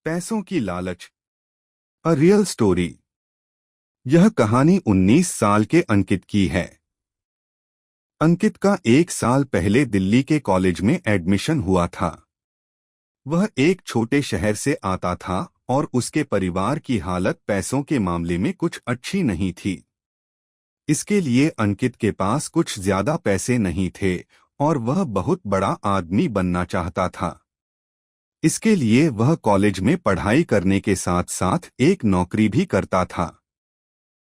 पैसों की लालच। A real story. यह कहानी 19 साल के अंकित की है। अंकित का 1 साल पहले दिल्ली के कॉलेज में एडमिशन हुआ था। वह एक छोटे शहर से आता था और उसके परिवार की हालत पैसों के मामले में कुछ अच्छी नहीं थी। इसके लिए अंकित के पास कुछ ज्यादा पैसे नहीं थे और वह बहुत बड़ा आदमी बनना चाहता था। इसके लिए वह कॉलेज में पढ़ाई करने के साथ साथ एक नौकरी भी करता था।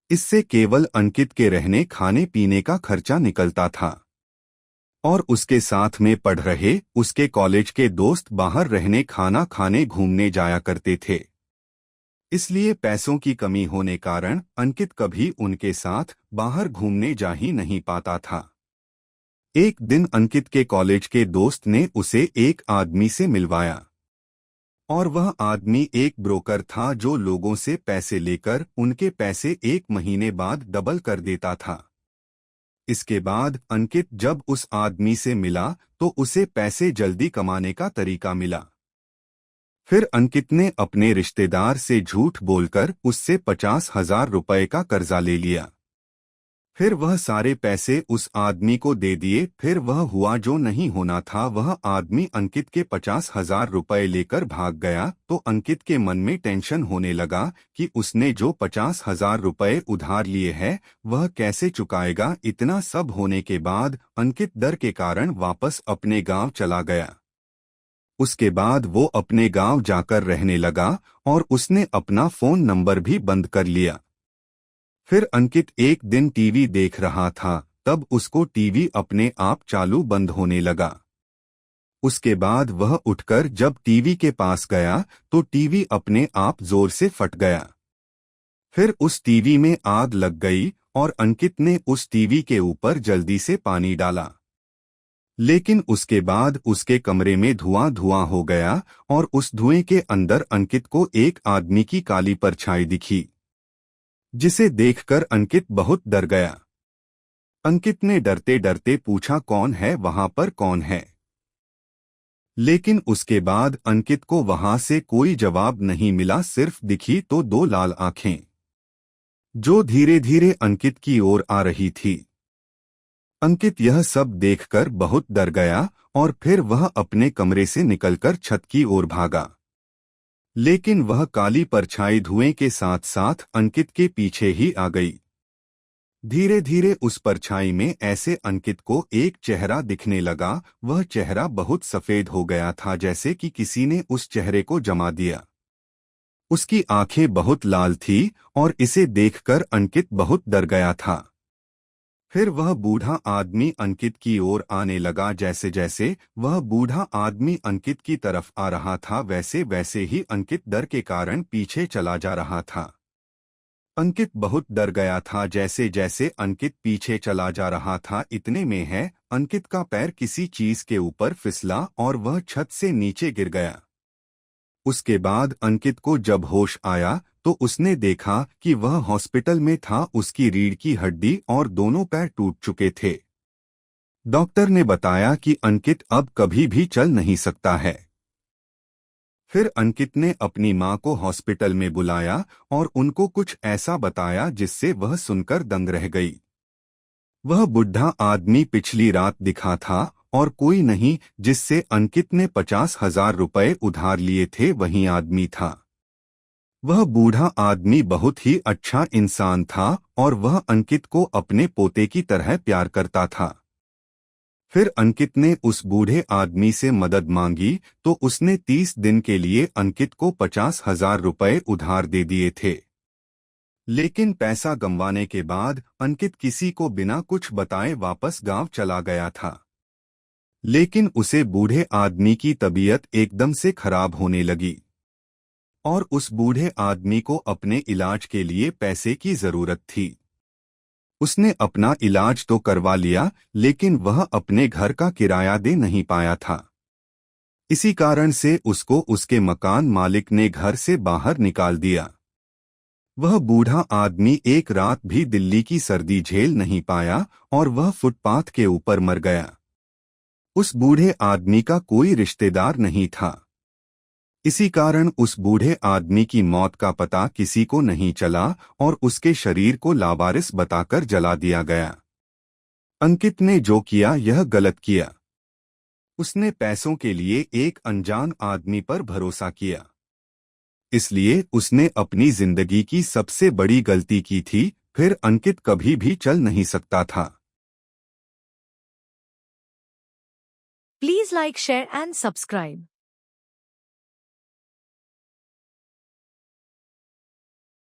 इससे केवल अंकित के रहने खाने पीने का खर्चा निकलता था और उसके साथ में पढ़ रहे उसके कॉलेज के दोस्त बाहर रहने खाना खाने घूमने जाया करते थे। इसलिए पैसों की कमी होने कारण अंकित कभी उनके साथ बाहर घूमने जा ही नहीं पाता था। एक दिन अंकित के कॉलेज के दोस्त ने उसे एक आदमी से मिलवाया और वह आदमी एक ब्रोकर था जो लोगों से पैसे लेकर उनके पैसे 1 महीने बाद डबल कर देता था। इसके बाद अंकित जब उस आदमी से मिला तो उसे पैसे जल्दी कमाने का तरीका मिला। फिर अंकित ने अपने रिश्तेदार से झूठ बोलकर उससे 50,000 रुपए का कर्जा ले लिया। फिर वह सारे पैसे उस आदमी को दे दिए। फिर वह हुआ जो नहीं होना था। वह आदमी अंकित के 50,000 रुपए लेकर भाग गया तो अंकित के मन में टेंशन होने लगा कि उसने जो 50,000 रुपए उधार लिए हैं वह कैसे चुकाएगा। इतना सब होने के बाद अंकित डर के कारण वापस अपने गांव चला गया। उसके बाद वो अपने गांव जाकर रहने लगा और उसने अपना फोन नंबर भी बंद कर लिया। फिर अंकित एक दिन टीवी देख रहा था, तब उसको टीवी अपने आप चालू बंद होने लगा। उसके बाद वह उठकर जब टीवी के पास गया तो टीवी अपने आप जोर से फट गया। फिर उस टीवी में आग लग गई और अंकित ने उस टीवी के ऊपर जल्दी से पानी डाला। लेकिन उसके बाद उसके कमरे में धुआं धुआं हो गया और उस धुएं के अंदर अंकित को एक आदमी की काली परछाई दिखी, जिसे देखकर अंकित बहुत डर गया। अंकित ने डरते डरते पूछा, कौन है वहां पर, कौन है? लेकिन उसके बाद अंकित को वहां से कोई जवाब नहीं मिला, सिर्फ दिखी तो 2 लाल आंखें जो धीरे धीरे अंकित की ओर आ रही थी। अंकित यह सब देखकर बहुत डर गया और फिर वह अपने कमरे से निकलकर छत की ओर भागा। लेकिन वह काली परछाई धुएं के साथ साथ अंकित के पीछे ही आ गई। धीरे धीरे उस परछाई में ऐसे अंकित को एक चेहरा दिखने लगा। वह चेहरा बहुत सफेद हो गया था, जैसे कि किसी ने उस चेहरे को जमा दिया। उसकी आंखें बहुत लाल थी और इसे देखकर अंकित बहुत डर गया था। फिर वह बूढ़ा आदमी अंकित की ओर आने लगा। जैसे जैसे वह बूढ़ा आदमी अंकित की तरफ आ रहा था वैसे वैसे ही अंकित डर के कारण पीछे चला जा रहा था। अंकित बहुत डर गया था। जैसे जैसे अंकित पीछे चला जा रहा था, इतने में है अंकित का पैर किसी चीज के ऊपर फिसला और वह छत से नीचे गिर गया। उसके बाद अंकित को जब होश आया तो उसने देखा कि वह हॉस्पिटल में था। उसकी रीढ़ की हड्डी और दोनों पैर टूट चुके थे। डॉक्टर ने बताया कि अंकित अब कभी भी चल नहीं सकता है। फिर अंकित ने अपनी मां को हॉस्पिटल में बुलाया और उनको कुछ ऐसा बताया जिससे वह सुनकर दंग रह गई। वह बुढ़ा आदमी पिछली रात दिखा था और कोई नहीं जिससे अंकित ने 50,000 रुपए उधार लिए थे, वही आदमी था। वह बूढ़ा आदमी बहुत ही अच्छा इंसान था और वह अंकित को अपने पोते की तरह प्यार करता था। फिर अंकित ने उस बूढ़े आदमी से मदद मांगी तो उसने 30 दिन के लिए अंकित को 50,000 रुपए उधार दे दिए थे। लेकिन पैसा गंवाने के बाद अंकित किसी को बिना कुछ बताए वापस गांव चला गया था। लेकिन उसे बूढ़े आदमी की तबीयत एकदम से खराब होने लगी और उस बूढ़े आदमी को अपने इलाज के लिए पैसे की जरूरत थी। उसने अपना इलाज तो करवा लिया, लेकिन वह अपने घर का किराया दे नहीं पाया था। इसी कारण से उसको उसके मकान मालिक ने घर से बाहर निकाल दिया। वह बूढ़ा आदमी एक रात भी दिल्ली की सर्दी झेल नहीं पाया और वह फुटपाथ के ऊपर मर गया। उस बूढ़े आदमी का कोई रिश्तेदार नहीं था। इसी कारण उस बूढ़े आदमी की मौत का पता किसी को नहीं चला और उसके शरीर को लावारिस बताकर जला दिया गया। अंकित ने जो किया यह गलत किया। उसने पैसों के लिए एक अनजान आदमी पर भरोसा किया, इसलिए उसने अपनी जिंदगी की सबसे बड़ी गलती की थी। फिर अंकित कभी भी चल नहीं सकता था। Please like, share and subscribe.